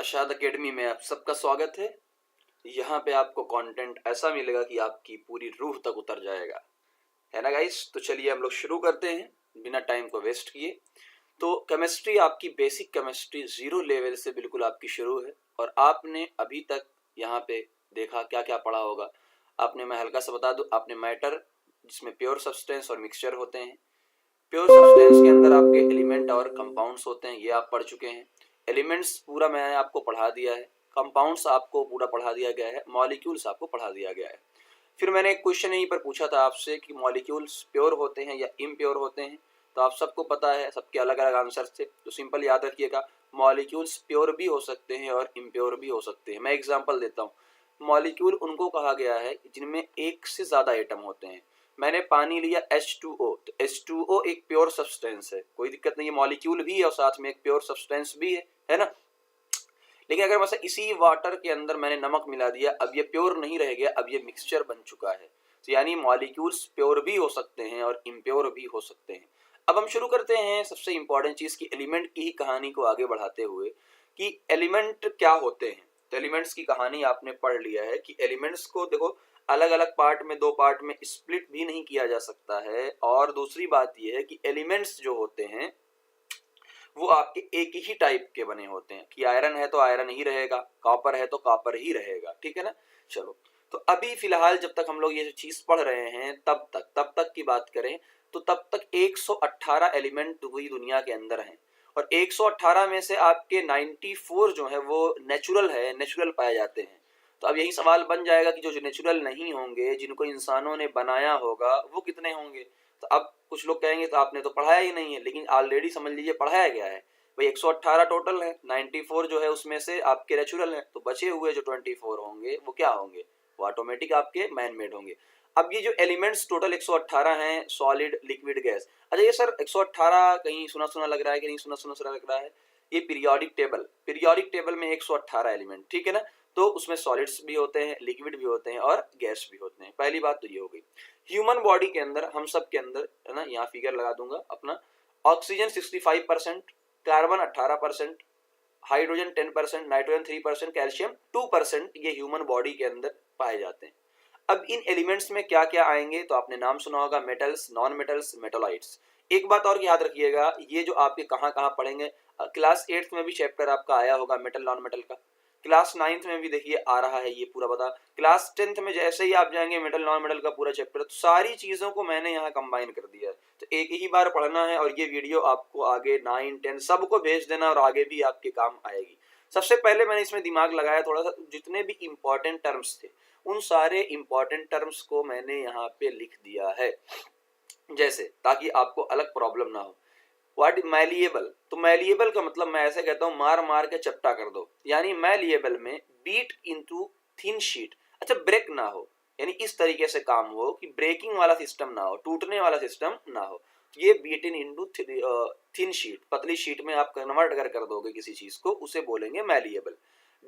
अशाद academy में आप सबका स्वागत है। यहाँ पे आपको कंटेंट ऐसा मिलेगा कि आपकी पूरी रूह तक उतर जाएगा, है ना गाइस। तो चलिए हम लोग शुरू करते हैं बिना टाइम को वेस्ट किए। तो केमिस्ट्री, आपकी बेसिक केमिस्ट्री 0 लेवल से बिल्कुल आपकी शुरू है और आपने अभी तक यहाँ पे देखा क्या क्या पढ़ा होगा। आपने, मैं हल्का सा बता दूं, आपने मैटर जिसमें प्योर सब्सटेंस और मिक्सचर होते हैं, प्योर सब्सटेंस के अंदर आपके एलिमेंट और कंपाउंड्स होते हैं, ये आप पढ़ चुके हैं। एलिमेंट्स पूरा मैंने आपको पढ़ा दिया है, कंपाउंड्स आपको पूरा पढ़ा दिया गया है, मॉलिक्यूल्स आपको पढ़ा दिया गया है। फिर मैंने एक क्वेश्चन यहीं पर पूछा था आपसे कि मॉलिक्यूल्स प्योर होते हैं या इम्प्योर होते हैं, तो आप सबको पता है, सबके अलग अलग आंसर थे। तो सिंपल याद रखिएगा, मॉलिक्यूल्स प्योर भी हो सकते हैं और इम्प्योर भी हो सकते हैं। मैं एग्जाम्पल देता हूँ। मॉलिक्यूल उनको कहा गया है जिनमें एक से ज़्यादा एटम होते हैं। मैंने पानी लिया H2O, तो H2O एक प्योर सब्सटेंस है, कोई दिक्कत नहीं है, मॉलिक्यूल भी है और साथ में एक प्योर सब्सटेंस भी है ना। लेकिन अगर मतलब इसी वाटर के अंदर मैंने नमक मिला दिया, अब ये प्योर नहीं रह गया, अब ये मिक्सचर बन चुका है। तो यानी मॉलिक्यूल्स प्योर भी हो सकते हैं और इम्प्योर भी हो सकते हैं। अब हम शुरू करते हैं सबसे इंपॉर्टेंट चीज की, एलिमेंट की ही कहानी को आगे बढ़ाते हुए कि एलिमेंट क्या होते हैं। तो एलिमेंट्स की कहानी आपने पढ़ लिया है कि एलिमेंट्स को देखो अलग अलग पार्ट में, 2 पार्ट में स्प्लिट भी नहीं किया जा सकता है। और दूसरी बात यह है कि एलिमेंट्स जो होते हैं वो आपके एक ही टाइप के बने होते हैं कि आयरन है तो आयरन ही रहेगा, कॉपर है तो कॉपर ही रहेगा, ठीक है ना। चलो, तो अभी फिलहाल जब तक हम लोग ये चीज पढ़ रहे हैं तब तक की बात करें तो तब तक 118 एलिमेंट हुई दुनिया के अंदर हैं और 118 में से आपके 94 जो है वो नेचुरल है, नेचुरल पाए जाते हैं। तो अब यही सवाल बन जाएगा कि जो नेचुरल नहीं होंगे, जिनको इंसानों ने बनाया होगा, वो कितने होंगे। तो अब कुछ लोग कहेंगे तो आपने तो पढ़ाया ही नहीं है, लेकिन ऑलरेडी समझ लीजिए पढ़ाया गया है भाई। 118 टोटल है, 94 जो है उसमें से आपके नेचुरल है, तो बचे हुए जो 24 होंगे वो क्या होंगे, वो ऑटोमेटिक आपके मैन मेड होंगे। अब ये जो एलिमेंट्स टोटल 118 हैं, सॉलिड, लिक्विड, गैस। अच्छा ये सर 118 कहीं सुना सुना लग रहा है कि नहीं सुना सुना लग रहा है। ये पीरियोडिक टेबल में 118 एलिमेंट, ठीक है ना। तो उसमें सॉलिड्स भी होते हैं, लिक्विड भी होते हैं और गैस भी होते हैं। पहली बात तो ये हो गई। ह्यूमन बॉडी के अंदर, हम सब के अंदर, है ना, यहाँ फिगर लगा दूंगा अपना, oxygen 65%, carbon 18%, hydrogen 10%, nitrogen 3%, calcium 2%, ये ह्यूमन बॉडी के अंदर पाए जाते हैं। अब इन एलिमेंट्स में क्या क्या आएंगे, तो आपने नाम सुना होगा, मेटल्स, नॉन मेटल्स, मेटोलाइट्स। एक बात और याद रखिएगा, ये जो आपके कहाँ कहाँ पढ़ेंगे, क्लास 8th में भी चैप्टर आपका आया होगा मेटल नॉन मेटल का, क्लास 9th में भी देखिए आ रहा है ये पूरा बता, क्लास 10th में जैसे ही आप जाएंगे मेटल नॉन मेटल का पूरा चैप्टर। तो सारी चीजों को मैंने यहाँ कंबाइन कर दिया है, तो एक ही बार पढ़ना है और ये वीडियो आपको आगे 9, 10 सबको भेज देना और आगे भी आपके काम आएगी। सबसे पहले मैंने इसमें दिमाग लगाया थोड़ा सा, जितने भी इंपॉर्टेंट टर्म्स थे उन सारे इंपॉर्टेंट टर्म्स को मैंने यहाँ पे लिख दिया है, जैसे ताकि आपको अलग प्रॉब्लम ना हो। व्हाट मैलिएबल, तो मैलिएबल का मतलब मैं ऐसे कहता हूँ, मार मार के चपटा कर दो, यानी मैलिएबल में बीट इनटू थिन शीट। अच्छा, ब्रेक ना हो, यानी इस तरीके से काम हो कि ब्रेकिंग वाला सिस्टम ना हो, टूटने वाला सिस्टम ना हो। ये beat in into thin sheet, पतली शीट में आप कन्वर्ट अगर कर दोगे किसी चीज को, उसे बोलेंगे मैलिएबल।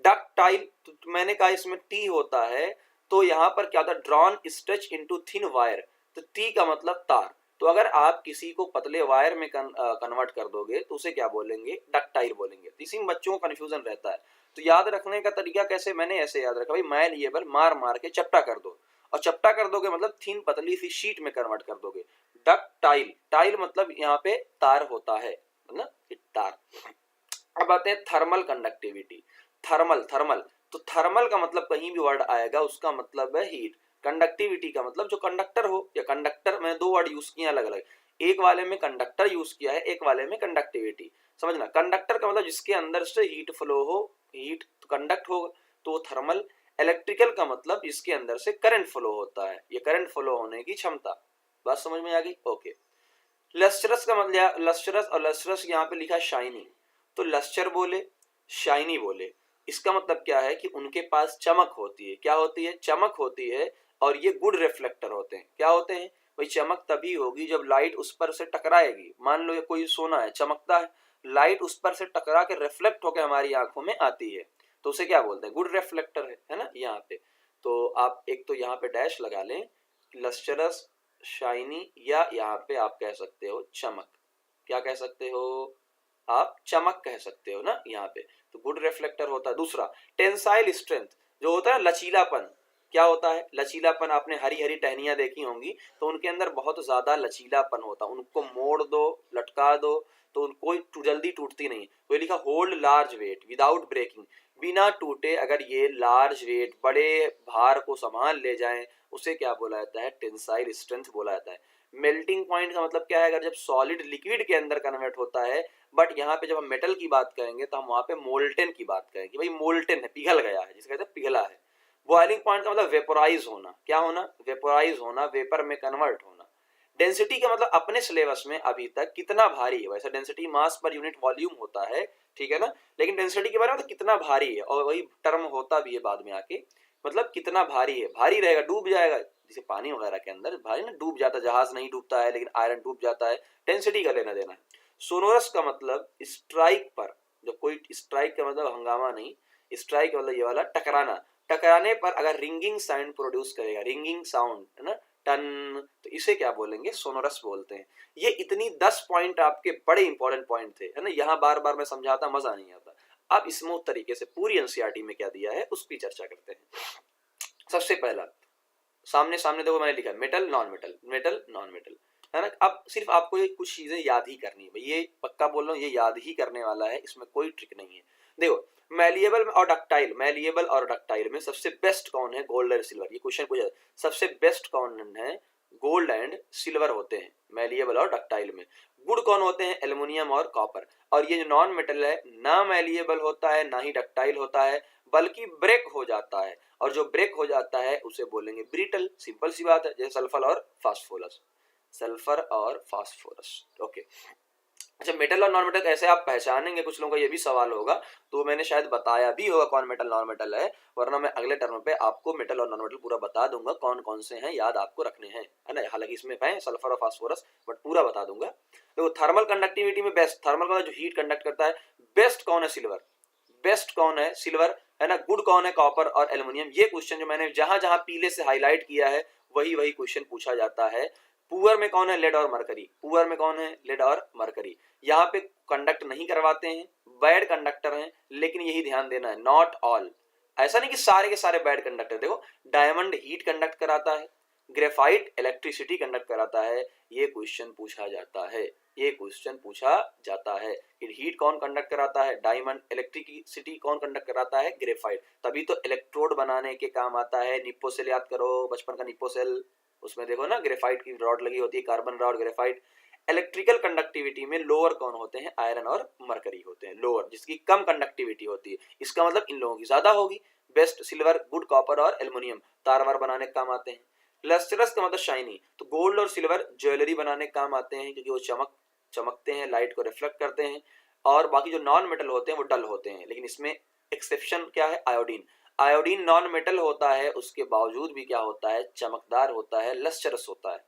डक्टाइल, तो मैंने कहा इसमें टी होता है, तो यहाँ पर क्या होता है, drawn stretch into thin wire, तो टी का मतलब तार। तो अगर आप किसी को पतले वायर में कन्वर्ट कर दोगे तो उसे क्या बोलेंगे, डक्टाइल बोलेंगे। इसी में बच्चों को कंफ्यूजन रहता है। तो याद रखने का तरीका कैसे, मैंने ऐसे याद रखा भाई, मैलिएबल मार मार के चपटा कर दो, और चपटा कर दोगे मतलब थिन पतली सी शीट में कन्वर्ट कर दोगे। डक्टाइल, टाइल मतलब यहाँ पे तार होता है ना, तार। अब आते हैं थर्मल कंडक्टिविटी। थर्मल, तो थर्मल का मतलब कहीं भी वर्ड आएगा उसका मतलब है हीट। कंडक्टिविटी का मतलब जो कंडक्टर हो, या कंडक्टर, में 2 वर्ड यूज किए अलग अलग, एक वाले में कंडक्टर यूज किया है, एक वाले में कंडक्टिविटी। समझना, कंडक्टर का मतलब जिसके अंदर से हीट फ्लो हो, हीट तो कंडक्ट होगा, तो वो थर्मल। इलेक्ट्रिकल का मतलब जिसके अंदर से करंट फ्लो होता है, ये करंट फ्लो होने की क्षमता। बात समझ में आ गई, ओके। लस्ट्रस का मतलब, लस्ट्रस और लस्ट्रस यहाँ पे लिखा शाइनी, तो लस्टर बोले, शाइनी बोले, इसका मतलब क्या है कि उनके पास चमक होती है। क्या होती है, चमक होती है। और ये गुड रिफ्लेक्टर होते हैं। क्या होते हैं भाई, चमक तभी होगी जब लाइट उस पर से टकराएगी। मान लो ये कोई सोना है, चमकता है, लाइट उस पर से टकरा के रिफ्लेक्ट होकर हमारी आंखों में आती है, तो उसे क्या बोलते हैं, गुड रिफ्लेक्टर है ना यहाँ पे। तो आप एक तो यहाँ पे डैश लगा लें, लस्टरस, शाइनी, या यहाँ पे आप कह सकते हो चमक। क्या कह सकते हो, आप चमक कह सकते हो ना यहाँ पे, तो गुड रिफ्लेक्टर होता है। दूसरा टेंसाइल स्ट्रेंथ, जो होता है लचीलापन, क्या होता है लचीलापन, आपने हरी हरी टहनियां देखी होंगी तो उनके अंदर बहुत ज्यादा लचीलापन होता है, उनको मोड़ दो लटका दो तो उनको जल्दी टूटती नहीं। तो ये लिखा hold large weight without breaking, बिना टूटे अगर ये लार्ज वेट बड़े भार को संभाल ले जाएं, उसे क्या बोला जाता है, टेंसाइल स्ट्रेंथ बोला जाता है। मेल्टिंग पॉइंट का मतलब क्या है, अगर जब सॉलिड लिक्विड के अंदर कन्वर्ट होता है, बट यहाँ पे जब हम मेटल की बात करेंगे तो हम वहां पे मोल्टेन की बात करेंगे, भाई मोल्टेन है, पिघल गया है, जिसे कहते हैं पिघला है। बॉइलिंग पॉइंट का मतलब वेपोराइज होना, क्या होना, वेपोराइज होना, वेपर में कन्वर्ट होना। डेंसिटी का मतलब अपने सिलेबस में अभी तक कितना भारी है, वैसे density mass per unit volume होता है, ठीक है ना, लेकिन डेंसिटी के बारे में तो कितना भारी है, और वही टर्म होता भी है बाद में आके, मतलब कितना भारी है, भारी रहेगा, डूब जाएगा, जैसे पानी वगैरह के अंदर भारी ना डूब जाता है, जहाज नहीं डूबता है लेकिन आयरन डूब जाता है, डेंसिटी का लेना देना है। सोनोरस का मतलब स्ट्राइक पर, जब कोई स्ट्राइक का मतलब हंगामा नहीं, स्ट्राइक का मतलब ये वाला टकराना, टकराने पर अगर रिंगिंग साउंड प्रोड्यूस करेगा, रिंगिंग साउंड है ना, टन, तो इसे क्या बोलेंगे, सोनोरस बोलते हैं। ये इतनी 10 पॉइंट आपके बड़े इंपॉर्टेंट पॉइंट थे, है ना, यहाँ बार बार मैं समझाता मजा नहीं आता। अब स्मूथ तरीके से पूरी एनसीईआरटी में क्या दिया है उसकी चर्चा करते हैं। सबसे पहला सामने सामने देखो मैंने लिखा metal non metal, metal non metal, है ना। अब सिर्फ आपको ये कुछ चीजें याद ही करनी है भाई, ये पक्का बोल रहा हूँ, ये याद ही करने वाला है, इसमें कोई ट्रिक नहीं है। देखो मैलिएबल और डक्टाइल, मैलिएबल और डक्टाइल में सबसे बेस्ट कौन है, गोल्ड और सिल्वर, ये क्वेश्चन पूछा, सबसे बेस्ट कौन है, गोल्ड एंड सिल्वर होते हैं मैलिएबल और डक्टाइल में। गुड कौन होते हैं, एल्युमिनियम और कॉपर। और ये जो नॉन मेटल है ना मैलिएबल होता है ना ही डक्टाइल होता है, बल्कि ब्रेक हो जाता है, और जो ब्रेक हो जाता है उसे बोलेंगे ब्रिटल, सिंपल सी बात है, जैसे सल्फर और फास्फोरस, सल्फर और फास्फोरस, ओके। अच्छा मेटल और नॉन मेटल कैसे आप पहचानेंगे, कुछ लोगों का ये भी सवाल होगा, तो मैंने शायद बताया भी होगा कौन मेटल नॉन मेटल है, वरना मैं अगले टर्म पे आपको मेटल और नॉन मेटल पूरा बता दूंगा कौन कौन से हैं, याद आपको रखने हैं, है ना, हालांकि इसमें है सल्फर और फास्फोरस, बट पूरा बता दूंगा। देखो थर्मल कंडक्टिविटी में बेस्ट, थर्मल का जो हीट कंडक्ट करता है, बेस्ट कौन है, सिल्वर, बेस्ट कौन है, सिल्वर, है ना। गुड कौन है, कॉपर और एल्युमिनियम। ये क्वेश्चन जो मैंने जहां जहां पीले से हाईलाइट किया है वही वही क्वेश्चन पूछा जाता है। पुअर में कौन है, लेड और मरकरी, पुअर में कौन है, लेड और मरकरी। यहाँ पे कंडक्ट नहीं करवाते हैं, बैड कंडक्टर हैं, लेकिन यही ध्यान देना है, नॉट ऑल, ऐसा नहीं कि सारे के सारे बैड कंडक्टर। देखो डायमंड हीट कंडक्ट कराता है, ग्रेफाइट इलेक्ट्रिसिटी कंडक्ट कराता है, ये क्वेश्चन पूछा जाता है, ये क्वेश्चन पूछा जाता है कि हीट कौन कंडक्ट कराता है, डायमंड, इलेक्ट्रिसिटी कौन कंडक्ट कराता है, ग्रेफाइट, तभी तो इलेक्ट्रोड बनाने के काम आता है। निप्पो सेल याद करो, बचपन का निप्पो सेल, उसमें देखो ना ग्रेफाइट की रॉड लगी होती है, carbon rod, graphite. Electrical conductivity में लोअर कौन होते हैं, आयरन और मरकरी होते हैं, लोअर, जिसकी कम कंडक्टिविटी होती है, इसका मतलब इन लोगों की ज्यादा होगी। बेस्ट सिल्वर, गुड कॉपर और एल्युमिनियम तार वार बनाने के काम आते हैं। लस्ट्रस का मतलब शाइनी, तो गोल्ड और सिल्वर ज्वेलरी बनाने के काम आते हैं, क्योंकि वो चमकते हैं, लाइट को रिफ्लेक्ट करते हैं। और बाकी जो नॉन मेटल होते हैं वो डल होते हैं, लेकिन इसमें एक्सेप्शन क्या है, आयोडीन, आयोडीन नॉन मेटल होता है, उसके बावजूद भी क्या होता है, चमकदार होता है, लस्ट्रस होता है।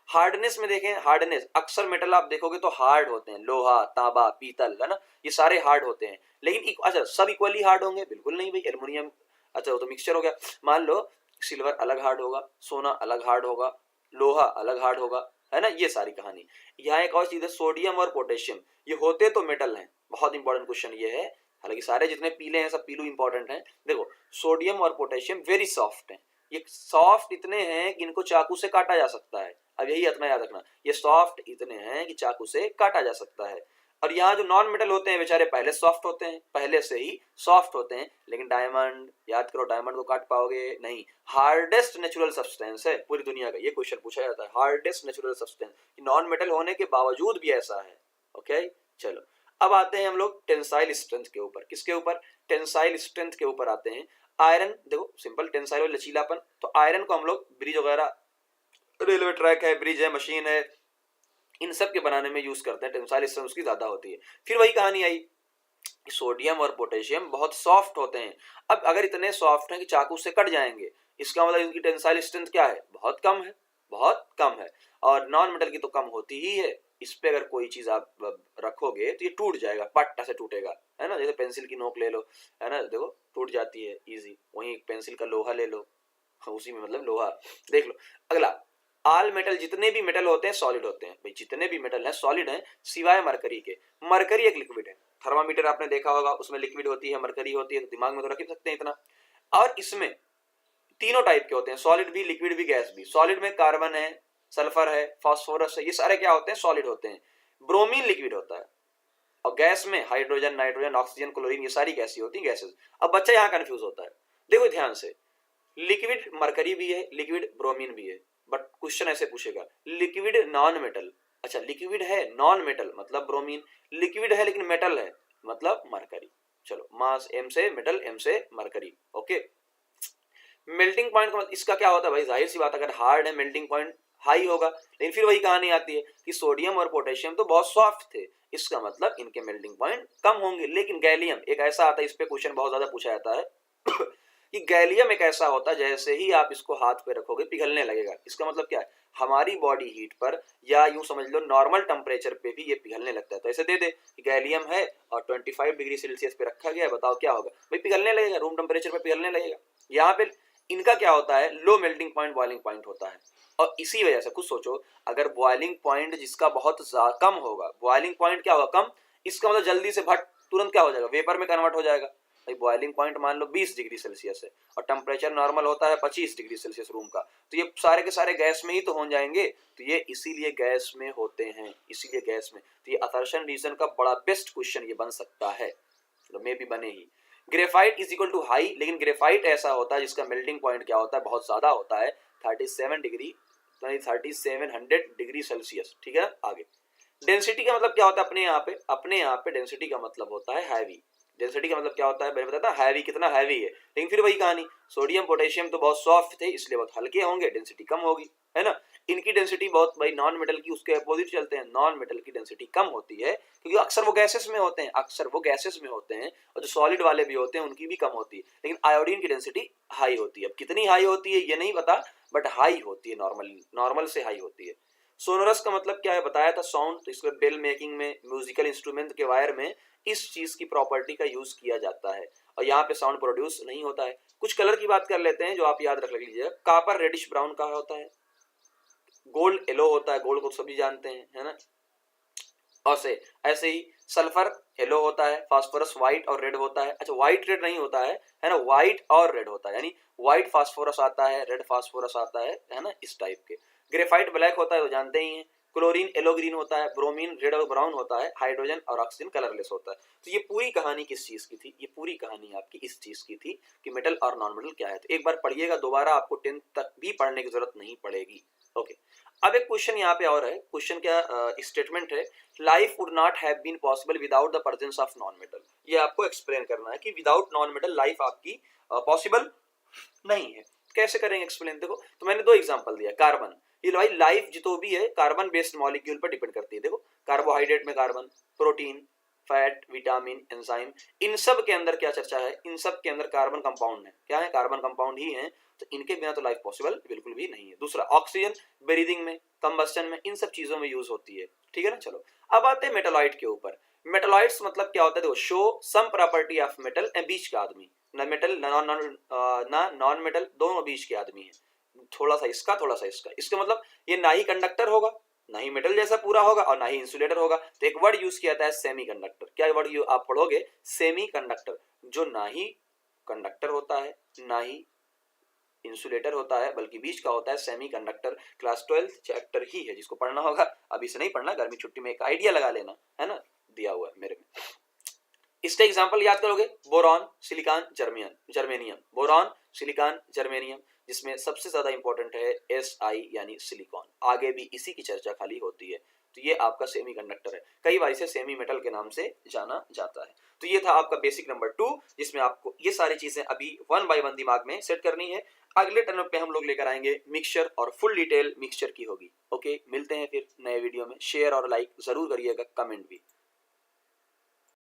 हार्डनेस में देखें, हार्डनेस अक्सर मेटल आप देखोगे तो हार्ड होते हैं, लोहा, तांबा, पीतल, है ना, ये सारे हार्ड होते हैं, लेकिन अच्छा सब इक्वली हार्ड होंगे, बिल्कुल नहीं भाई, एल्युमिनियम, अच्छा वो तो मिक्सचर हो गया, मान लो सिल्वर अलग हार्ड होगा, सोना अलग हार्ड होगा, लोहा अलग हार्ड होगा, है ना, ये सारी कहानी। यहाँ एक और चीज है, सोडियम और पोटेशियम, ये होते तो मेटल हैं, बहुत इंपॉर्टेंट क्वेश्चन ये है, हालांकि सारे जितने पीले हैं सब पीलू इंपॉर्टेंट हैं। देखो सोडियम और पोटेशियम वेरी सॉफ्ट हैं, ये सॉफ्ट इतने हैं कि इनको चाकू से काटा जा सकता है, अब यही इतना याद रखना, ये सॉफ्ट इतने हैं कि चाकू से काटा जा सकता है। और यहाँ जो नॉन मेटल होते हैं बेचारे पहले सॉफ्ट होते हैं, पहले से ही सॉफ्ट होते हैं, लेकिन डायमंड याद करो, डायमंड को काट पाओगे नहीं, हार्डेस्ट नेचुरल सब्सटेंस है पूरी दुनिया का, ये क्वेश्चन पूछा जाता है, hardest natural substance, non metal होने के बावजूद भी ऐसा है, ओके। चलो अब आते हैं हम लोग टेंसाइल स्ट्रेंथ के ऊपर, किसके ऊपर, टेंसाइल स्ट्रेंथ के ऊपर आते हैं। आयरन देखो सिंपल, टेंसाइल और लचीलापन, तो आयरन को हम लोग ब्रिज वगैरह, रेलवे ट्रैक है, ब्रिज है, मशीन है, इन सब के बनाने में यूज करते हैं, टेंसाइल स्ट्रेंथ उसकी ज्यादा होती है। फिर वही कहानी आई, सोडियम और पोटेशियम बहुत सॉफ्ट होते हैं, अब अगर इतने सॉफ्ट हैं कि चाकू से कट जाएंगे, इसका मतलब इनकी टेंसाइल स्ट्रेंथ क्या है, बहुत कम है, बहुत कम है। और नॉन मेटल की तो कम होती ही है, इस पे अगर कोई चीज आप रखोगे तो ये टूट जाएगा, पट्टा से टूटेगा, है ना, जैसे पेंसिल की नोक ले लो, है ना, देखो टूट जाती है इजी, वहीं पेंसिल का लोहा ले लो, उसी में मतलब लोहा। देख लो अगला, ऑल मेटल, जितने भी मेटल होते हैं सॉलिड होते हैं भाई, जितने भी मेटल हैं सॉलिड हैं सिवाय मरकरी के। मरकरी एक लिक्विड है, थर्मामीटर आपने देखा होगा उसमें लिक्विड होती है, मरकरी होती है, तो दिमाग में तो रख ही सकते हैं इतना। और इसमें तीनों टाइप के होते हैं, सॉलिड भी, लिक्विड भी, गैस भी। सॉलिड में कार्बन है, सल्फर है, फास्फोरस है, ये सारे क्या होते हैं सॉलिड होते हैं। ब्रोमीन लिक्विड होता है, और गैस में हाइड्रोजन, नाइट्रोजन, ऑक्सीजन, क्लोरीन, ये सारी गैसी होती है, गैसेस। अब बच्चा यहाँ कंफ्यूज होता है, देखो ध्यान से, लिक्विड मरकरी भी है, लिक्विड ब्रोमीन भी है, बट क्वेश्चन ऐसे पूछेगा लिक्विड नॉन मेटल। अच्छा लिक्विड है नॉन मेटल मतलब ब्रोमीन, लिक्विड है लेकिन मेटल है मतलब मरकरी। चलो मास m से मेटल, m से मरकरी। ओके, मेल्टिंग पॉइंट का मतलब इसका क्या होता है भाई, जाहिर सी बात अगर हार्ड है मेल्टिंग पॉइंट हाई होगा, लेकिन फिर वही कहानी आती है कि सोडियम और पोटेशियम तो बहुत सॉफ्ट थे, इसका मतलब इनके मेल्टिंग पॉइंट कम होंगे। लेकिन गैलियम एक ऐसा आता है, इस पे क्वेश्चन बहुत ज्यादा पूछा जाता है कि गैलियम एक ऐसा होता है जैसे ही आप इसको हाथ पे रखोगे पिघलने लगेगा। इसका मतलब क्या है, हमारी बॉडी हीट पर या यूं समझ लो नॉर्मल टेम्परेचर पे भी ये पिघलने लगता है। तो ऐसे दे दे कि गैलियम है और 25 डिग्री सेल्सियस पे रखा गया है, बताओ क्या होगा भाई, पिघलने लगेगा, रूम टेम्परेचर पे पिघलने लगेगा। यहाँ पे इनका क्या होता है, low melting point boiling point होता है। और इसी वजह से खुद सोचो, अगर बॉइलिंग पॉइंट जिसका बहुत कम होगा, बॉइलिंग पॉइंट क्या होगा कम, इसका मतलब जल्दी से भट तुरंत क्या हो जाएगा, वेपर में कन्वर्ट हो जाएगा। भाई बॉइलिंग पॉइंट मान लो 20 डिग्री सेल्सियस है और टेम्परेचर नॉर्मल होता है 25 डिग्री सेल्सियस रूम का, तो ये सारे के सारे गैस में ही तो हो जाएंगे। तो ये इसीलिए गैस में होते हैं, इसीलिए गैस में। तो ये असर्शन रीजन का बड़ा बेस्ट क्वेश्चन ये बन सकता है, तो मे भी बने ही। Graphite is equal to high, लेकिन ग्रेफाइट ऐसा होता है जिसका मेल्टिंग पॉइंट क्या होता है, बहुत ज्यादा होता है, 37 डिग्री 3700 डिग्री सेल्सियस। ठीक है, आगे डेंसिटी का मतलब क्या होता है, अपने यहाँ पे डेंसिटी का मतलब होता है हैवी। डेंसिटी का मतलब क्या होता है, मैंने बताया था हैवी, कितना हैवी है, लेकिन फिर वही कहानी, सोडियम पोटेशियम तो बहुत सॉफ्ट थे इसलिए बहुत हल्के होंगे, डेंसिटी कम होगी, है ना। इनकी डेंसिटी बहुत, भाई नॉन मेटल की उसके अपोजिट चलते हैं, नॉन मेटल की डेंसिटी कम होती है क्योंकि अक्सर वो गैसेस में होते हैं, अक्सर वो गैसेस में होते हैं, और जो सॉलिड वाले भी होते हैं उनकी भी कम होती है, लेकिन आयोडीन की डेंसिटी हाई होती है। अब कितनी हाई होती है ये नहीं पता, बट हाई होती है, नॉर्मल से हाई होती है। सोनोरस का मतलब क्या है बताया था, साउंड। तो इसको बेल मेकिंग में, म्यूजिकल इंस्ट्रूमेंट के वायर में इस चीज की प्रॉपर्टी का यूज किया जाता है, और यहाँ पे साउंड प्रोड्यूस नहीं होता है। कुछ कलर की बात कर लेते हैं जो आप याद रख लीजिएगा, कापर रेडिश ब्राउन का होता है, गोल्ड येलो होता है, गोल्ड को सभी जानते हैं, है ना। और से ऐसे ही सल्फर येलो होता है, फास्फोरस व्हाइट और रेड होता है। अच्छा व्हाइट रेड नहीं होता है ना, व्हाइट और रेड होता है, यानी व्हाइट फास्फोरस आता है, रेड फास्फोरस आता है ना, इस टाइप के। ग्रेफाइट ब्लैक होता है, वो जानते ही हैं। क्लोरीन येलो ग्रीन होता है, ब्रोमीन रेड और ब्राउन होता है, हाइड्रोजन और ऑक्सीजन कलरलेस होता है। तो ये पूरी कहानी किस चीज की थी, ये पूरी कहानी आपकी इस चीज की थी कि मेटल और नॉन मेटल क्या है। तो एक बार पढ़िएगा, दोबारा आपको 10th तक भी पढ़ने की जरूरत नहीं पड़ेगी। ओके, अब एक क्वेश्चन यहाँ पे और है, क्वेश्चन क्या स्टेटमेंट है, life would not have been possible without the presence of non metal. ये आपको एक्सप्लेन करना है कि विदाउट नॉन मेटल लाइफ आपकी पॉसिबल नहीं है। कैसे करेंगे एक्सप्लेन, देखो तो मैंने दो एग्जांपल दिया, कार्बन, ये भाई लाइफ जो भी है कार्बन बेस्ड मॉलिक्यूल पर डिपेंड करती है। देखो कार्बोहाइड्रेट में carbon, protein, fat, vitamin, enzyme, इन सब के अंदर क्या चर्चा है, इन सब के अंदर कार्बन कंपाउंड है, क्या है, कार्बन कंपाउंड ही है, तो इनके बिना तो लाइफ पॉसिबल बिल्कुल भी नहीं है। दूसरा ऑक्सीजन ब्रीदिंग में, कंबस्टन में, इन सब चीजों में यूज होती है। ठीक है ना। चलो अब आते हैं मेटालॉइड के ऊपर। मेटालॉइड्स मतलब क्या होता है, देखो show some property of metal, बीच का आदमी, ना मेटल ना नॉन मेटल, दोनों बीच के आदमी है, थोड़ा सा इसका थोड़ा सा इसका। इसका मतलब ये ना ही कंडक्टर होगा, ना ही मेटल जैसा पूरा होगा, और ना ही इंसुलेटर होगा। तो एक वर्ड यूज किया जाता है सेमी कंडक्टर। क्या वर्ड आप पढ़ोगे, सेमी कंडक्टर, जो ना ही कंडक्टर होता है ना ही इंसुलेटर होता है, बल्कि बीच का होता है, सेमी कंडक्टर। क्लास 12 चैप्टर ही है जिसको पढ़ना होगा, अभी से नहीं पढ़ना, गर्मी छुट्टी में एक आइडिया लगा लेना, है ना, दिया हुआ है मेरे में। इसका एग्जांपल याद करोगे, boron, silicon, germanium, boron, silicon, germanium, जिसमें सबसे ज्यादा इंपॉर्टेंट है Si यानी सिलिकॉन। आगे भी इसी की चर्चा खाली होती है। तो ये आपका सेमी कंडक्टर है, कई बार इसे सेमी मेटल के नाम से जाना जाता है। तो ये था आपका बेसिक नंबर 2, जिसमें आपको ये सारी चीजें अभी 1 by 1 दिमाग में सेट करनी है। अगले टर्म पे हम लोग लेकर आएंगे मिक्सचर, और फुल डिटेल मिक्सचर की होगी। ओके, मिलते हैं फिर नए वीडियो में। शेयर और लाइक जरूर करिएगा, कमेंट भी।